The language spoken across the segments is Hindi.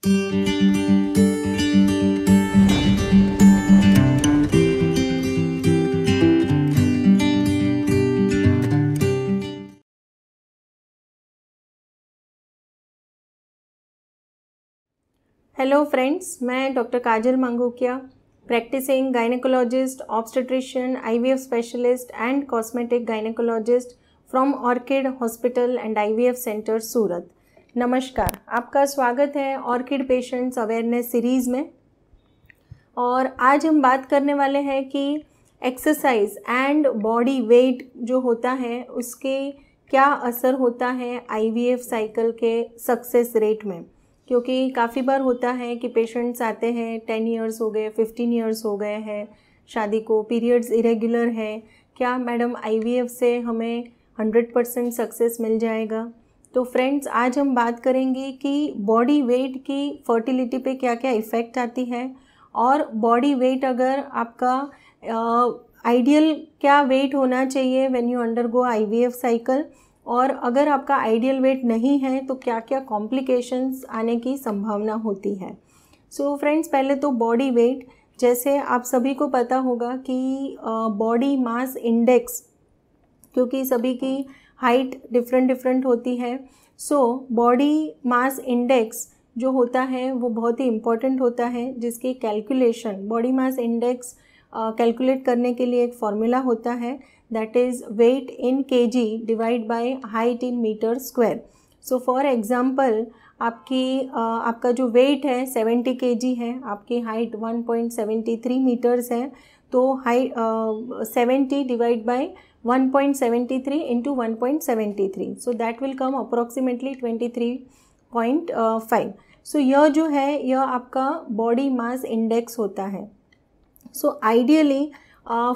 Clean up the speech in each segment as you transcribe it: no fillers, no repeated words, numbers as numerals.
हेलो फ्रेंड्स, मैं doctor Kajal Mangukiya, practising gynaecologist, obstetrician, IVF specialist and cosmetic gynaecologist from Orchid hospital and IVF centre Surat. नमस्कार, आपका स्वागत है ऑर्किड पेशेंट्स अवेयरनेस सीरीज़ में। और आज हम बात करने वाले हैं कि एक्सरसाइज एंड बॉडी वेट जो होता है उसके क्या असर होता है आईवीएफ साइकिल के सक्सेस रेट में। क्योंकि काफ़ी बार होता है कि पेशेंट्स आते हैं 10 इयर्स हो गए, 15 इयर्स हो गए हैं शादी को, पीरियड्स इरेगुलर है, क्या मैडम आईवीएफ से हमें 100% सक्सेस मिल जाएगा। तो फ्रेंड्स, आज हम बात करेंगे कि बॉडी वेट की फर्टिलिटी पे क्या क्या इफ़ेक्ट आती है, और बॉडी वेट अगर आपका आइडियल क्या वेट होना चाहिए when you undergo IVF cycle, और अगर आपका आइडियल वेट नहीं है तो क्या क्या कॉम्प्लिकेशंस आने की संभावना होती है। सो फ्रेंड्स, पहले तो बॉडी वेट, जैसे आप सभी को पता होगा कि बॉडी मास इंडेक्स, क्योंकि सभी की हाइट डिफरेंट होती है, सो बॉडी मास इंडेक्स जो होता है वो बहुत ही इम्पॉर्टेंट होता है, जिसकी calculation body mass index calculate करने के लिए एक फॉर्मूला होता है, that is weight in KG divide by height in metre square. So for example, आपका जो वेट है 70 केजी है, आपकी हाइट 1.73 मीटर्स है, तो height 70 divide by 1.73 into 1.73, so that will come approximately 23.5। सो यह जो है यह आपका बॉडी मास इंडेक्स होता है। So ideally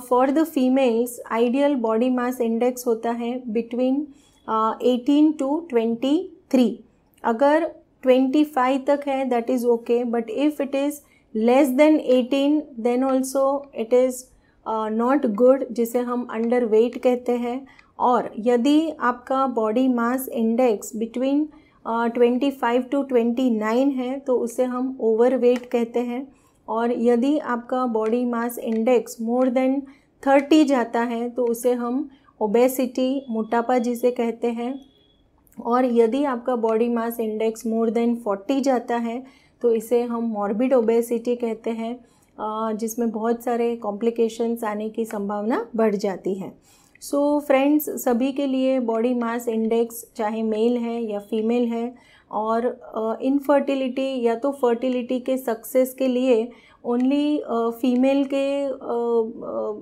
for the females ideal body mass index होता है बिटवीन 18 टू 23। अगर 25 तक है that is okay, but if it is less than 18 then also it is not good, जिसे हम अंडर वेट कहते हैं। और यदि आपका body mass index between 25 to 29 है तो उसे हम ओवर वेट कहते हैं। और यदि आपका body mass index more than 30 जाता है तो उसे हम ओबेसिटी, मोटापा जिसे कहते हैं। और यदि आपका body mass index more than 40 जाता है तो इसे हम मॉर्बिड ओबेसिटी कहते हैं, जिसमें बहुत सारे कॉम्प्लिकेशंस आने की संभावना बढ़ जाती है। सो फ्रेंड्स, सभी के लिए बॉडी मास इंडेक्स चाहे मेल है या फीमेल है, और इनफर्टिलिटी या तो फर्टिलिटी के सक्सेस के लिए ओनली फीमेल के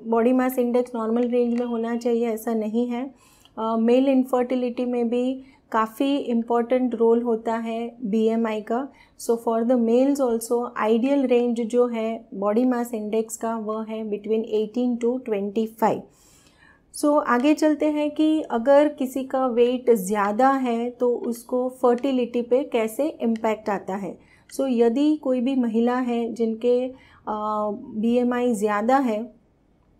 body mass index normal range में होना चाहिए, ऐसा नहीं है। मेल इनफर्टिलिटी में भी काफ़ी इम्पॉर्टेंट रोल होता है बीएमआई का। So for the mails also ideal range जो है बॉडी मास इंडेक्स का वह है बिटवीन 18 टू 25। सो आगे चलते हैं कि अगर किसी का वेट ज़्यादा है तो उसको फर्टिलिटी पे कैसे इम्पैक्ट आता है। सो यदि कोई भी महिला है जिनके बीएमआई ज़्यादा है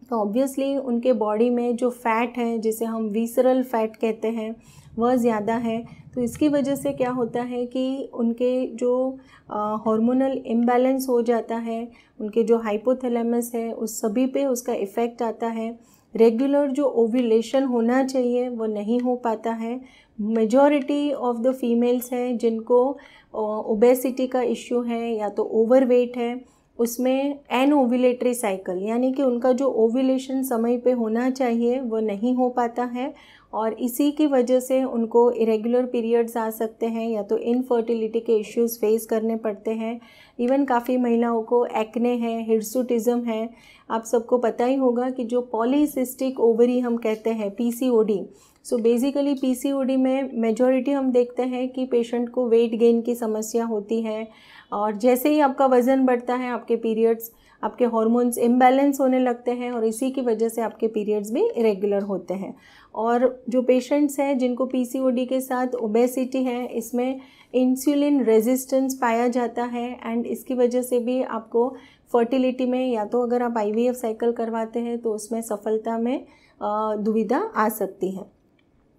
तो ऑब्वियसली उनके बॉडी में जो फैट है, जिसे हम विसरल फैट कहते हैं, वह ज़्यादा है। तो इसकी वजह से क्या होता है कि उनके जो हार्मोनल इम्बैलेंस हो जाता है, उनके जो हाइपोथैलेमस है उस सभी पे उसका इफ़ेक्ट आता है। रेगुलर जो ओव्यूलेशन होना चाहिए वो नहीं हो पाता है। मेजॉरिटी ऑफ द फीमेल्स हैं जिनको ओबेसिटी का इश्यू है या तो ओवरवेट है, उसमें एन ओव्यूलेटरी साइकिल यानी कि उनका जो ओव्यूलेशन समय पे होना चाहिए वो नहीं हो पाता है, और इसी की वजह से उनको इरेगुलर पीरियड्स आ सकते हैं या तो इनफर्टिलिटी के इश्यूज फेस करने पड़ते हैं। इवन काफ़ी महिलाओं को एक्ने है, हिर्सुटिज्म है। आप सबको पता ही होगा कि जो पॉलीसिस्टिक ओवरी हम कहते हैं, पीसीओडी। सो बेसिकली पीसीओडी में मेजॉरिटी हम देखते हैं कि पेशेंट को वेट गेन की समस्या होती है, और जैसे ही आपका वज़न बढ़ता है आपके पीरियड्स, आपके हार्मोन्स इम्बैलेंस होने लगते हैं, और इसी की वजह से आपके पीरियड्स भी इरेगुलर होते हैं। और जो पेशेंट्स हैं जिनको पीसीओडी के साथ ओबेसिटी है, इसमें इंसुलिन रेजिस्टेंस पाया जाता है, एंड इसकी वजह से भी आपको फर्टिलिटी में या तो अगर आप आईवीएफ साइकिल करवाते हैं तो उसमें सफलता में दुविधा आ सकती है।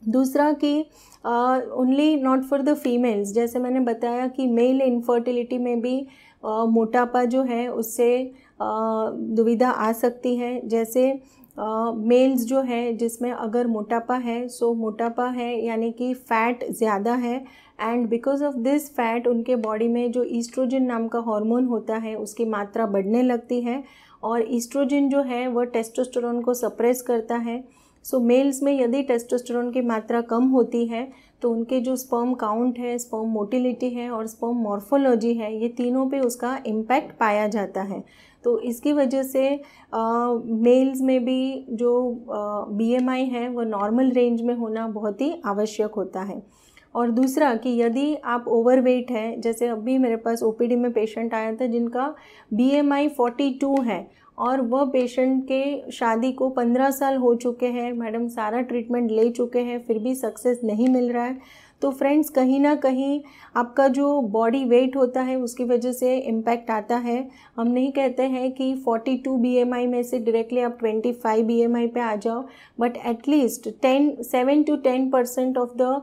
दूसरा कि only not for the females, जैसे मैंने बताया कि मेल इनफर्टिलिटी में भी मोटापा जो है उससे दुविधा आ सकती है। जैसे मेल्स जो है जिसमें अगर मोटापा है, सो मोटापा है यानी कि फ़ैट ज़्यादा है, and because of this fat उनके बॉडी में जो ईस्ट्रोजन नाम का हार्मोन होता है उसकी मात्रा बढ़ने लगती है, और ईस्ट्रोजन जो है वह टेस्टोस्टेरोन को सप्रेस करता है। सो मेल्स में यदि टेस्टोस्टेरोन की मात्रा कम होती है तो उनके जो स्पर्म काउंट है, स्पर्म मोटिलिटी है और स्पर्म मॉर्फोलॉजी है, ये तीनों पे उसका इम्पैक्ट पाया जाता है। तो इसकी वजह से मेल्स में भी जो BMI है वह नॉर्मल रेंज में होना बहुत ही आवश्यक होता है। और दूसरा कि यदि आप ओवरवेट हैं, जैसे अभी मेरे पास OPD में पेशेंट आया था जिनका BMI 42 है और वह पेशेंट के शादी को 15 साल हो चुके हैं, मैडम सारा ट्रीटमेंट ले चुके हैं, फिर भी सक्सेस नहीं मिल रहा है। तो फ्रेंड्स, कहीं ना कहीं आपका जो बॉडी वेट होता है उसकी वजह से इम्पैक्ट आता है। हम नहीं कहते हैं कि 42 BMI में से डायरेक्टली आप 25 BMI पे आ जाओ, but at least 7 to 10% of the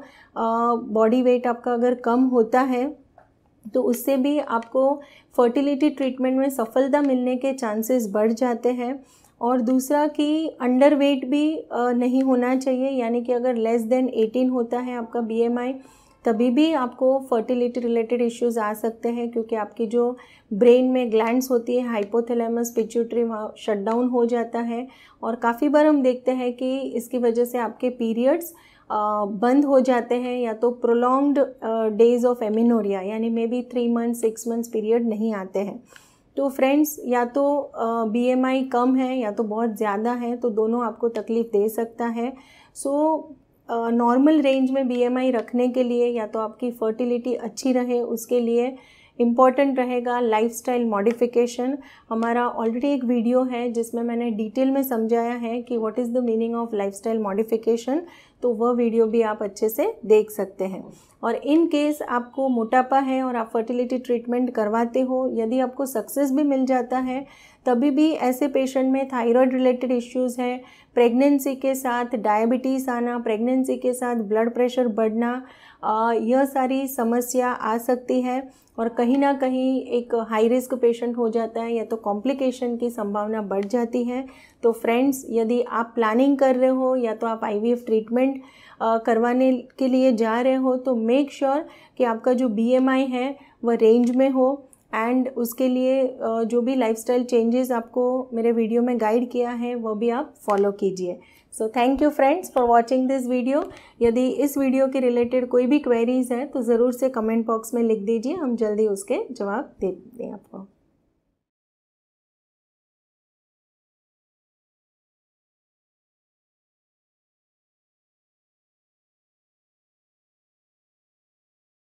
body weight आपका अगर कम होता है तो उससे भी आपको फर्टिलिटी ट्रीटमेंट में सफलता मिलने के चांसेस बढ़ जाते हैं। और दूसरा कि अंडरवेट भी नहीं होना चाहिए, यानी कि अगर लेस देन 18 होता है आपका BMI तभी भी आपको फर्टिलिटी रिलेटेड इश्यूज़ आ सकते हैं, क्योंकि आपकी जो ब्रेन में ग्लैंड्स होती है हाइपोथैलेमस पिट्यूटरी वहाँ शट डाउन हो जाता है, और काफ़ी बार हम देखते हैं कि इसकी वजह से आपके पीरियड्स बंद हो जाते हैं, या तो प्रोलॉन्ग्ड डेज ऑफ एमिनोरिया यानी may be 3 months 6 months period नहीं आते हैं। तो फ्रेंड्स, या तो BMI कम है या तो बहुत ज़्यादा है, तो दोनों आपको तकलीफ़ दे सकता है। सो नॉर्मल रेंज में BMI रखने के लिए या तो आपकी फर्टिलिटी अच्छी रहे उसके लिए इम्पॉर्टेंट रहेगा लाइफस्टाइल मॉडिफिकेशन। हमारा ऑलरेडी एक वीडियो है जिसमें मैंने डिटेल में समझाया है कि what is the meaning of lifestyle modification, तो वह वीडियो भी आप अच्छे से देख सकते हैं। और इन केस आपको मोटापा है और आप फर्टिलिटी ट्रीटमेंट करवाते हो, यदि आपको सक्सेस भी मिल जाता है तभी भी ऐसे पेशेंट में थायराइड रिलेटेड इश्यूज़ हैं, प्रेगनेंसी के साथ डायबिटीज़ आना, प्रेगनेंसी के साथ ब्लड प्रेशर बढ़ना, यह सारी समस्या आ सकती है, और कहीं ना कहीं एक हाई रिस्क पेशेंट हो जाता है या तो कॉम्प्लिकेशन की संभावना बढ़ जाती है। तो फ्रेंड्स, यदि आप प्लानिंग कर रहे हो या तो आप IVF ट्रीटमेंट करवाने के लिए जा रहे हो तो मेक श्योर कि आपका जो BMI है वह रेंज में हो, एंड उसके लिए जो भी लाइफस्टाइल चेंजेस आपको मेरे वीडियो में गाइड किया है वो भी आप फॉलो कीजिए। So thank you friends for watching this video. यदि इस वीडियो के रिलेटेड कोई भी क्वेरीज है तो ज़रूर से कमेंट बॉक्स में लिख दीजिए, हम जल्दी उसके जवाब दे देंगे आपको।